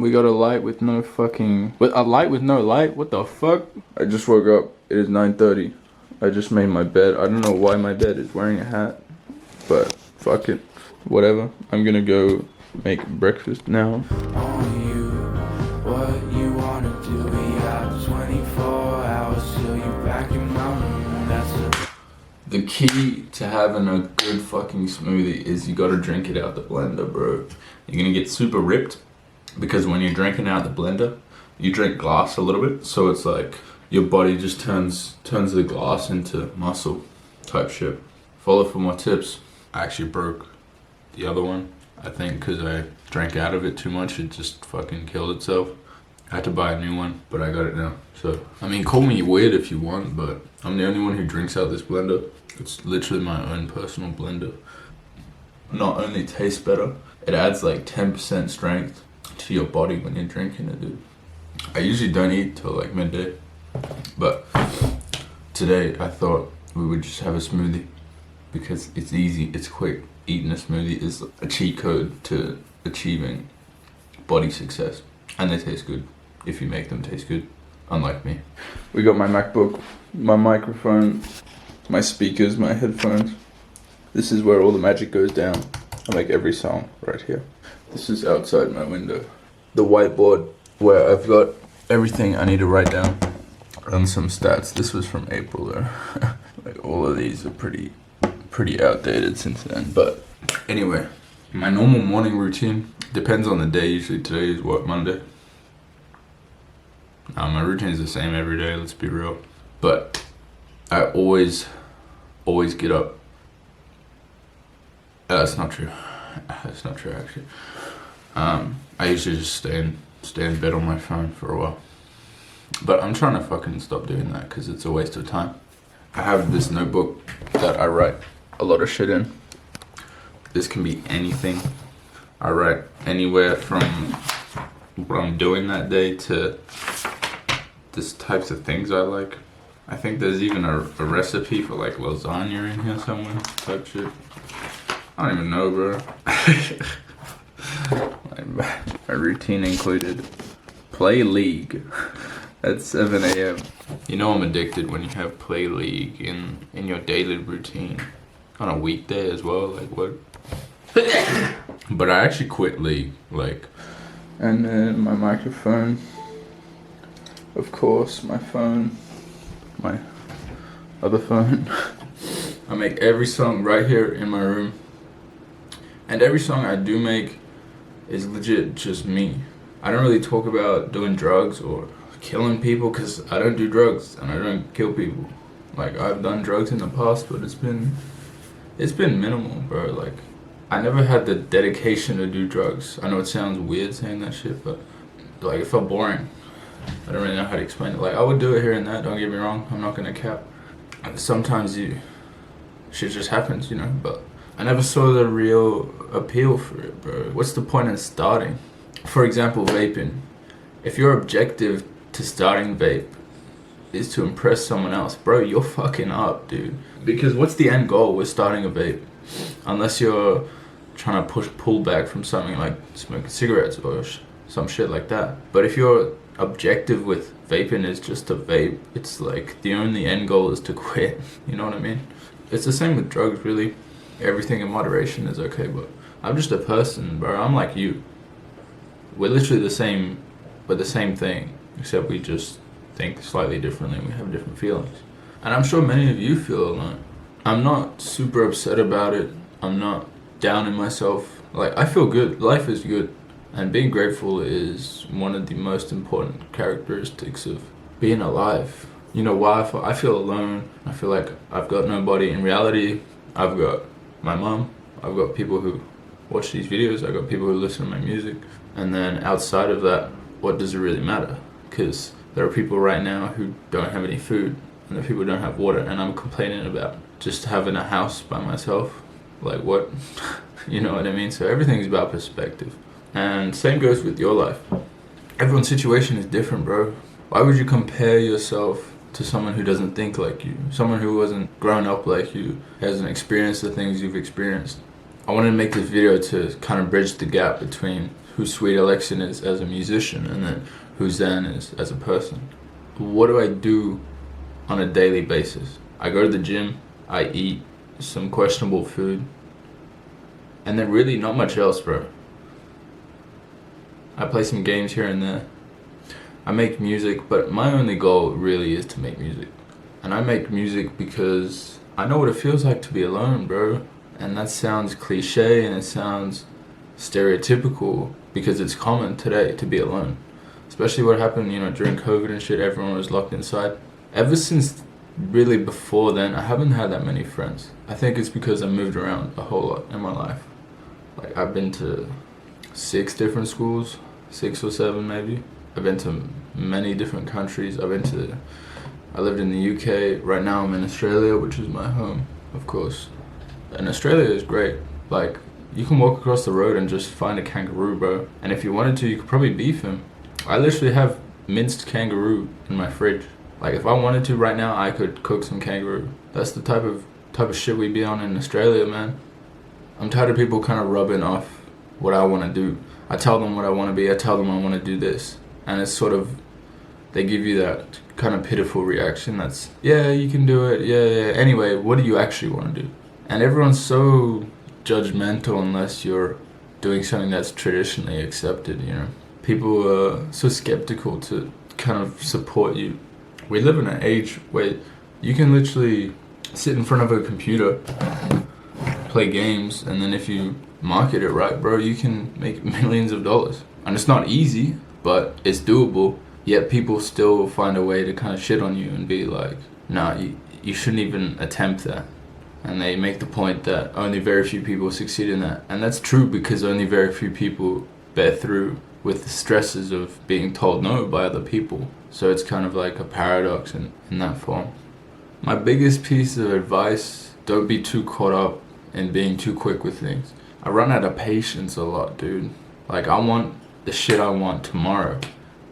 We got a light with no fucking... A light with no light? What the fuck? I just woke up. It is 9:30. I just made my bed. I don't know why my bed is wearing a hat. But fuck it. Whatever. I'm gonna go make breakfast now. On you, what you wanna do? We have 24 hours till you back your mountain. That's it. The key to having a good fucking smoothie is you gotta drink it out the blender, bro. You're gonna get super ripped because when you're drinking out the blender, you drink glass a little bit, so it's like your body just turns the glass into muscle type shit. Follow for more tips. I actually broke the other one, I think, because I drank out of it too much. It just fucking killed itself. I had to buy a new one, but I got it now. So, I mean, call me weird if you want, but I'm the only one who drinks out this blender. It's literally my own personal blender. Not only tastes better, it adds like 10% strength to your body when you're drinking it, dude. I usually don't eat till like midday, but today I thought we would just have a smoothie because it's easy, it's quick. Eating a smoothie is a cheat code to achieving body success, and they taste good if you make them taste good, unlike me. We got my MacBook, my microphone, my speakers, my headphones. This is where all the magic goes down. I make every song right here. This is outside my window. The whiteboard where I've got everything I need to write down and some stats. This was from April though. Like all of these are pretty outdated since then. But anyway, my normal morning routine depends on the day. Usually today is what, Monday? My routine is the same every day, let's be real. But I always get up. That's not true. That's not true actually. I usually just stay in bed on my phone for a while. But I'm trying to fucking stop doing that because it's a waste of time. I have this notebook that I write a lot of shit in. This can be anything. I write anywhere from what I'm doing that day to this types of things I like. I think there's even a recipe for like lasagna in here somewhere type shit. I don't even know, bro. My routine included play League at 7 a.m. You know I'm addicted when you have play League in your daily routine. On a weekday as well, like what? But I actually quit League, like. And then my microphone. Of course, my phone. My other phone. I make every song right here in my room. And every song I do make is legit just me. I don't really talk about doing drugs or killing people because I don't do drugs and I don't kill people. Like, I've done drugs in the past, but it's been minimal, bro. Like, I never had the dedication to do drugs. I know it sounds weird saying that shit, but like, it felt boring. I don't really know how to explain it. Like, I would do it here and there, don't get me wrong. I'm not gonna cap. Sometimes shit just happens, you know, but I never saw the real appeal for it, bro. What's the point in starting? For example, vaping. If your objective to starting vape is to impress someone else, bro, you're fucking up, dude. Because what's the end goal with starting a vape? Unless you're trying to pull back from something like smoking cigarettes or some shit like that. But if your objective with vaping is just to vape, it's like the only end goal is to quit. You know what I mean? It's the same with drugs, really. Everything in moderation is okay, but I'm just a person, bro. I'm like you. We're literally the same, but the same thing, except we just think slightly differently and we have different feelings. And I'm sure many of you feel alone. I'm not super upset about it. I'm not down in myself. Like, I feel good. Life is good. And being grateful is one of the most important characteristics of being alive. You know why I feel alone? I feel like I've got nobody. In reality, I've got my mom. I've got people who watch these videos. I've got people who listen to my music. And then outside of that, what does it really matter? Because there are people right now who don't have any food. And the people who don't have water. And I'm complaining about just having a house by myself. Like, what? You know what I mean? So everything's about perspective. And same goes with your life. Everyone's situation is different, bro. Why would you compare yourself to someone who doesn't think like you? Someone who wasn't grown up like you, hasn't experienced the things you've experienced. I wanted to make this video to kind of bridge the gap between who Sweet Alexian is as a musician, and then who Zan is as a person. What do I do on a daily basis? I go to the gym, I eat some questionable food, and then really not much else, bro. I play some games here and there. I make music, but my only goal really is to make music. And I make music because I know what it feels like to be alone, bro. And that sounds cliche and it sounds stereotypical because it's common today to be alone. Especially what happened, during COVID and shit, everyone was locked inside. Ever since really before then, I haven't had that many friends. I think it's because I moved around a whole lot in my life. Like, I've been to 6 different schools, 6 or 7 maybe. I've been to many different countries. I lived in the UK. Right now I'm in Australia, which is my home, of course. And Australia is great. Like, you can walk across the road and just find a kangaroo, bro. And if you wanted to, you could probably beef him. I literally have minced kangaroo in my fridge. Like, if I wanted to right now, I could cook some kangaroo. That's the type of shit we be on in Australia, man. I'm tired of people kind of rubbing off what I want to do. I tell them what I want to be. I tell them I want to do this. And it's sort of, they give you that kind of pitiful reaction that's, yeah, you can do it, yeah. Anyway, what do you actually want to do? And everyone's so judgmental unless you're doing something that's traditionally accepted, People are so skeptical to kind of support you. We live in an age where you can literally sit in front of a computer, play games, and then if you market it right, bro, you can make millions of dollars. And it's not easy, but it's doable. Yet people still find a way to kind of shit on you and be like, nah, you shouldn't even attempt that. And they make the point that only very few people succeed in that. And that's true because only very few people bear through with the stresses of being told no by other people. So it's kind of like a paradox in that form. My biggest piece of advice, don't be too caught up in being too quick with things. I run out of patience a lot, dude. Like, I want the shit I want tomorrow.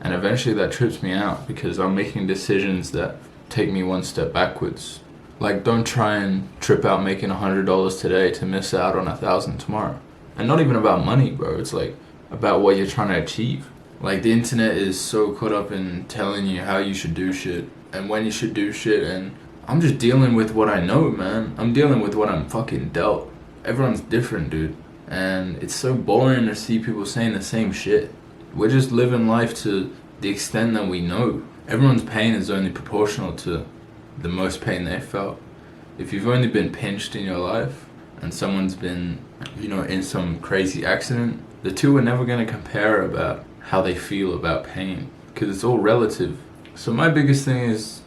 And eventually that trips me out because I'm making decisions that take me one step backwards. Like, don't try and trip out making $100 today to miss out on 1,000 tomorrow. And not even about money, bro. It's like about what you're trying to achieve. Like, the internet is so caught up in telling you how you should do shit and when you should do shit, and I'm just dealing with what I know, man. I'm dealing with what I'm fucking dealt. Everyone's different, dude. And it's so boring to see people saying the same shit. We're just living life to the extent that we know. Everyone's pain is only proportional to the most pain they felt. If you've only been pinched in your life and someone's been, in some crazy accident, the two are never going to compare about how they feel about pain because it's all relative. So my biggest thing is,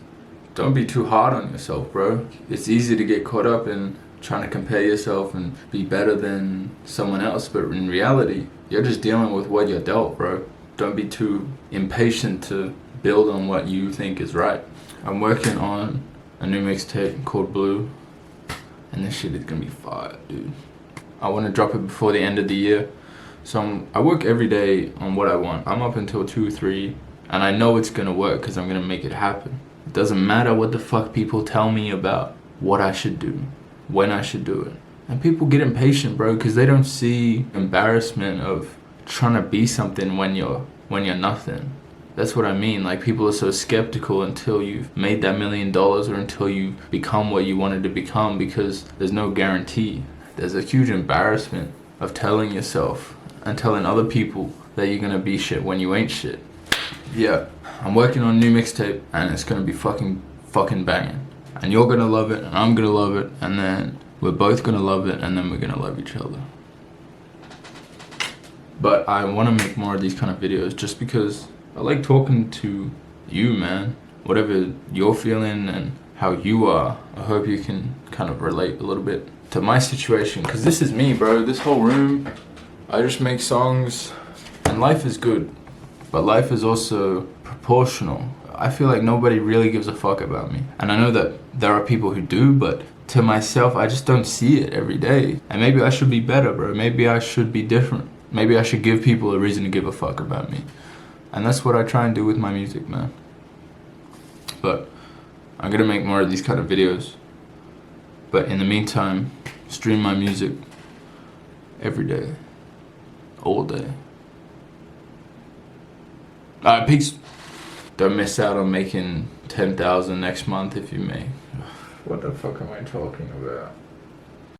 don't be too hard on yourself, bro. It's easy to get caught up in trying to compare yourself and be better than someone else, but in reality, you're just dealing with what you're dealt, bro. Don't be too impatient to build on what you think is right. I'm working on a new mixtape called Blue, and this shit is gonna be fire, dude. I want to drop it before the end of the year. So I work every day on what I want. I'm up until 2, 3, and I know it's gonna work because I'm gonna make it happen. It doesn't matter what the fuck people tell me about what I should do, when I should do it. And people get impatient, bro, because they don't see embarrassment of trying to be something when you're nothing. That's what I mean. Like, people are so skeptical until you've made that $1 million or until you become what you wanted to become, because there's no guarantee. There's a huge embarrassment of telling yourself and telling other people that you're gonna be shit when you ain't shit. Yeah, I'm working on a new mixtape and it's gonna be fucking banging. And you're gonna love it and I'm gonna love it, and then we're both gonna love it, and then we're gonna love each other. But I wanna make more of these kind of videos just because I like talking to you, man. Whatever you're feeling and how you are, I hope you can kind of relate a little bit to my situation, because this is me, bro. This whole room, I just make songs, and life is good, but life is also proportional. I feel like nobody really gives a fuck about me, and I know that there are people who do, but to myself, I just don't see it every day. And maybe I should be better, bro. Maybe I should be different. Maybe I should give people a reason to give a fuck about me. And that's what I try and do with my music, man. But I'm gonna make more of these kind of videos. But in the meantime, stream my music every day, all day. Peace. Don't miss out on making 10,000 next month if you may. What the fuck am I talking about?